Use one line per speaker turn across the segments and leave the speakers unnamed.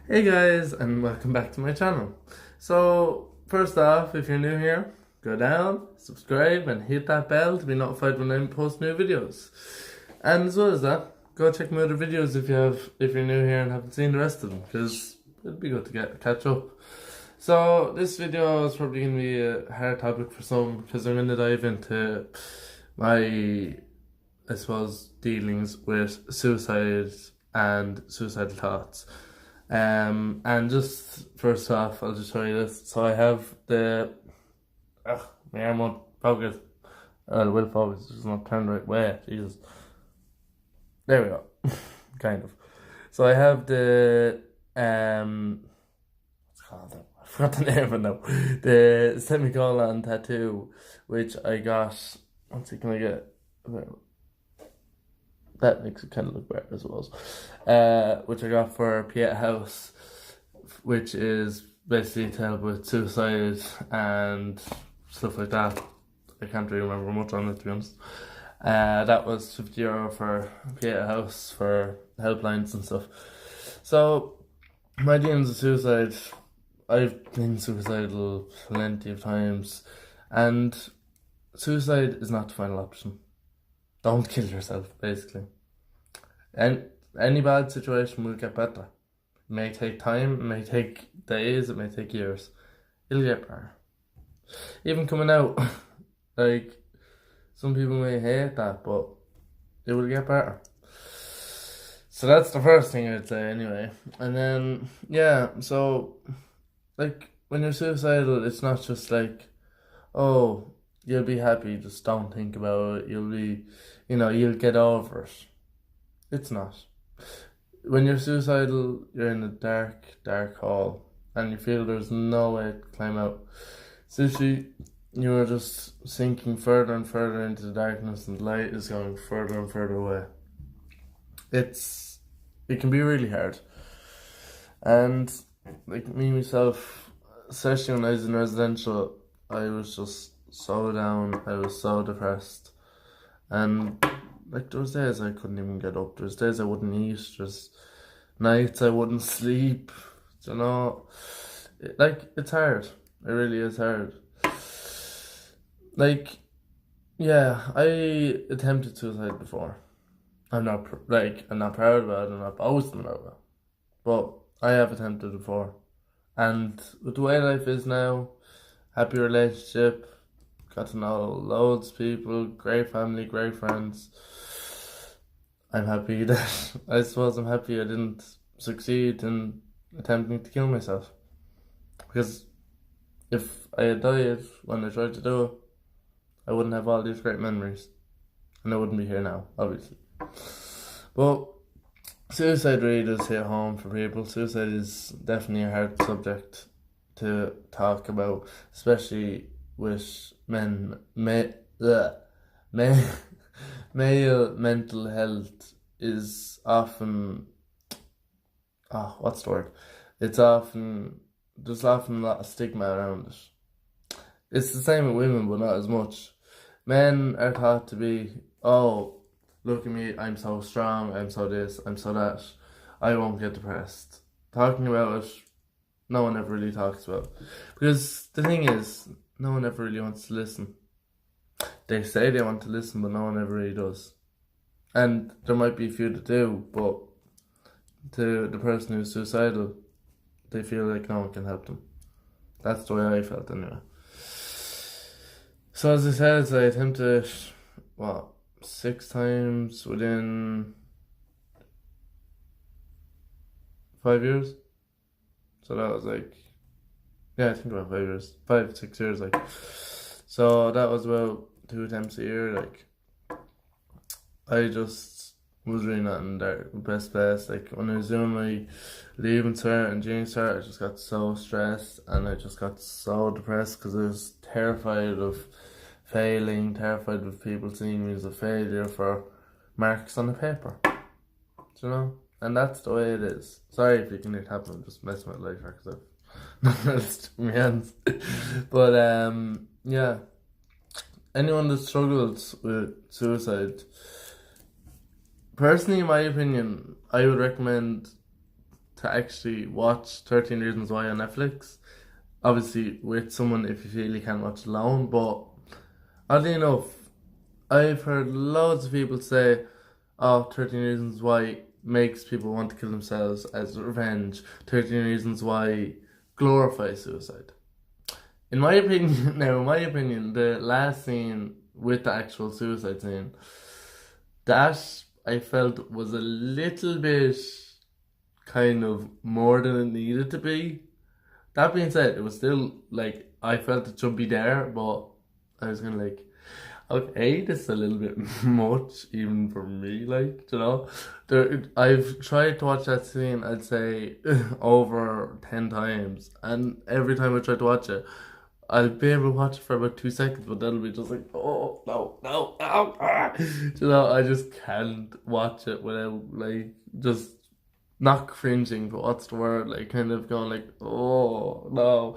Hey guys, and welcome back to my channel. So, first off, if you're new here, go down, subscribe, and hit that bell to be notified when I post new videos. And as well as that, go check my other videos if you're new here and haven't seen the rest of them, because it'd be good to catch up. So, this video is probably going to be a hard topic for some, because I'm going to dive into my, I suppose, dealings with suicide and suicidal thoughts. And just first off, I'll just show you this. So I have my arm won't focus. It will focus, it's just not turned the right way. Jesus. There we go. Kind of. So I have what's it called? I forgot the name of it now. The semicolon tattoo, which I got. Let's see, can I get? That makes it kind of look better, I suppose. Which I got for Pieta House, which is basically to help with suicide and stuff like that. I can't really remember much on it, to be honest. That was €50 for Pieta House for helplines and stuff. So, my dealings with suicide, I've been suicidal plenty of times, and suicide is not the final option. Don't kill yourself, basically. And any bad situation will get better. It may take time, it may take days, it may take years. It'll get better. Even coming out, like, some people may hate that, but it will get better. So that's the first thing I'd say anyway. And then, yeah, so, like, when you're suicidal, it's not just like, oh, you'll be happy, just don't think about it, you'll get over it. It's not. When you're suicidal, you're in a dark, dark hole, and you feel there's no way to climb out. Seriously, you are just sinking further and further into the darkness, and the light is going further and further away. It can be really hard. And, like, me, myself, especially when I was in residential, I was just so down, I was so depressed, and like there was days I couldn't even get up, there's days I wouldn't eat, there's nights I wouldn't sleep, it's hard, it really is hard. Like, yeah, I attempted suicide before. I'm not proud about it, I'm not boasting about it, but I have attempted before, and with the way life is now, happy relationship, got to know loads of people, great family, great friends. I'm happy I suppose I'm happy I didn't succeed in attempting to kill myself. Because if I had died when I tried to do it, I wouldn't have all these great memories. And I wouldn't be here now, obviously. But suicide really does hit home for people. Suicide is definitely a hard subject to talk about, especially with male mental health is often, what's the word? There's often a lot of stigma around it. It's the same with women, but not as much. Men are taught to be, oh, look at me, I'm so strong, I'm so this, I'm so that, I won't get depressed. Talking about it, no one ever really talks about. Because the thing is, no one ever really wants to listen. They say they want to listen, but no one ever really does. And there might be a few that do, but to the person who's suicidal, they feel like no one can help them. That's the way I felt anyway. So as I said, I attempted, 6 times within 5 years? So that was I think about 5 years, 5, 6 years, So that was about 2 attempts a year, I just was really not in the best place. When I was doing my leaving cert and junior cert, I just got so stressed and I just got so depressed because I was terrified of failing, terrified of people seeing me as a failure for marks on the paper. And that's the way it is. Sorry if you can hear it happen, I'm just messing with life because I've nothing else to my hands. But yeah. Anyone that struggles with suicide, personally, in my opinion, I would recommend to actually watch 13 Reasons Why on Netflix. Obviously with someone if you feel you can't watch alone, but oddly enough, I've heard loads of people say, oh, 13 Reasons Why makes people want to kill themselves as revenge. 13 Reasons Why glorifies suicide. In my opinion, the last scene with the actual suicide scene, that I felt was a little bit kind of more than it needed to be. That being said, it was still like, I felt it should be there, but I was kind of like, okay, this is a little bit much, even for me, like, you know. I've tried to watch that scene, I'd say, over 10 times, and every time I try to watch it, I'll be able to watch it for about 2 seconds, but then it'll be just like, oh, no, you know, I just can't watch it without, like, just not cringing, but what's the word, like, kind of going like, oh, no,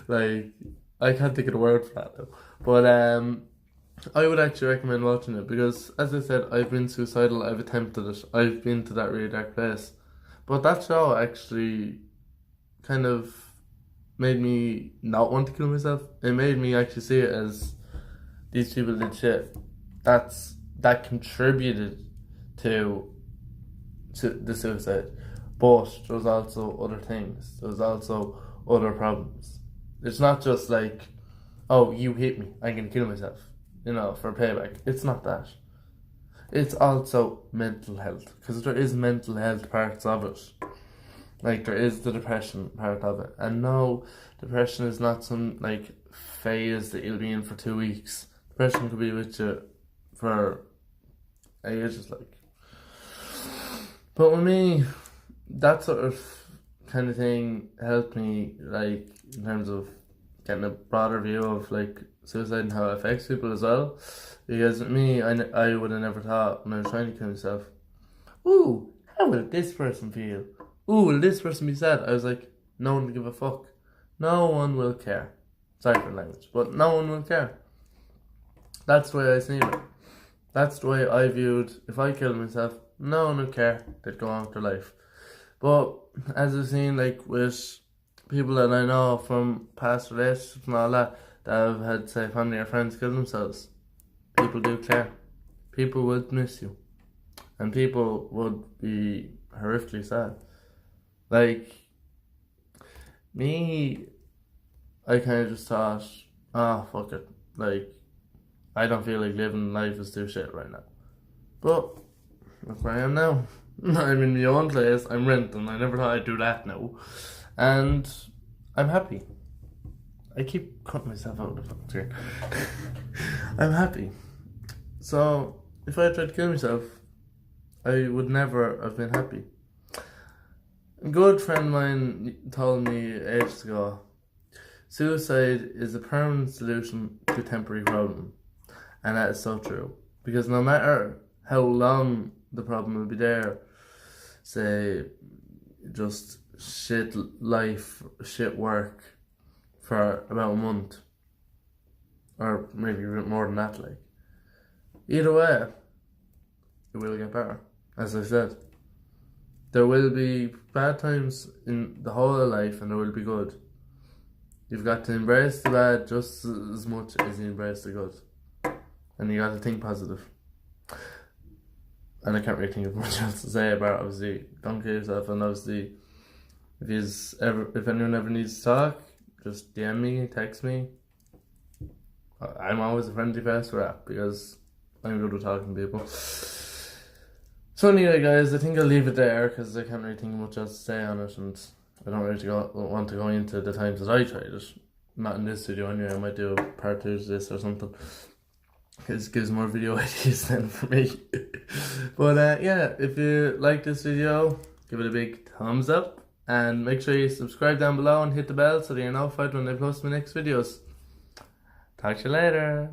like, I can't think of the word for that now, but, I would actually recommend watching it, because, as I said, I've been suicidal, I've attempted it, I've been to that really dark place, but that show actually kind of made me not want to kill myself. It made me actually see it as these people did shit that contributed to the suicide, but there was also other things, there was also other problems. It's not just like, oh, you hit me, I'm gonna kill myself, you know, for payback. It's not that. It's also mental health, because there is mental health parts of it. Like, there is the depression part of it. And no, depression is not some, like, phase that you'll be in for 2 weeks. Depression could be with you for ages, like. But with me, that sort of kind of thing helped me, like, in terms of getting a broader view of, like, suicide and how it affects people as well. Because with me, I would have never thought when I was trying to kill myself, ooh, how will this person feel? Ooh, will this person be sad? I was like, no one will give a fuck. No one will care. Sorry for the language, but no one will care. That's the way I seen it. That's the way I viewed, if I killed myself, no one would care. They'd go on with their life. But as I've seen, like, with people that I know from past relationships and all that have had, say, family or friends kill themselves, people do care. People would miss you. And people would be horrifically sad. Like, me, I kind of just thought, fuck it. Like, I don't feel like living life is too shit right now. But, look where I am now. I'm in my own place, I'm renting, I never thought I'd do that now. And I'm happy. I keep cutting myself out of the fucking screen. I'm happy. So, if I tried to kill myself, I would never have been happy. A good friend of mine told me ages ago, suicide is a permanent solution to a temporary problem. And that is so true. Because no matter how long the problem will be there, say, just shit life, shit work for about a month, or maybe a bit more than that, like, either way, it will get better. As I said, there will be bad times in the whole of life, and there will be good. You've got to embrace the bad just as much as you embrace the good, and you got to think positive. And I can't really think of much else to say about it. Obviously, don't kill yourself, and obviously, if anyone ever needs to talk, just DM me, text me. I'm always a friendly face for that, because I'm good with talking to people. So anyway, guys, I think I'll leave it there, because I can't really think of much else to say on it, and I don't really want to go into the times that I tried it. Not in this video anyway. I might do a part 2 to this or something, because it gives more video ideas than for me. But yeah, if you like this video, give it a big thumbs up, and make sure you subscribe down below and hit the bell so that you're notified when I post my next videos. Talk to you later.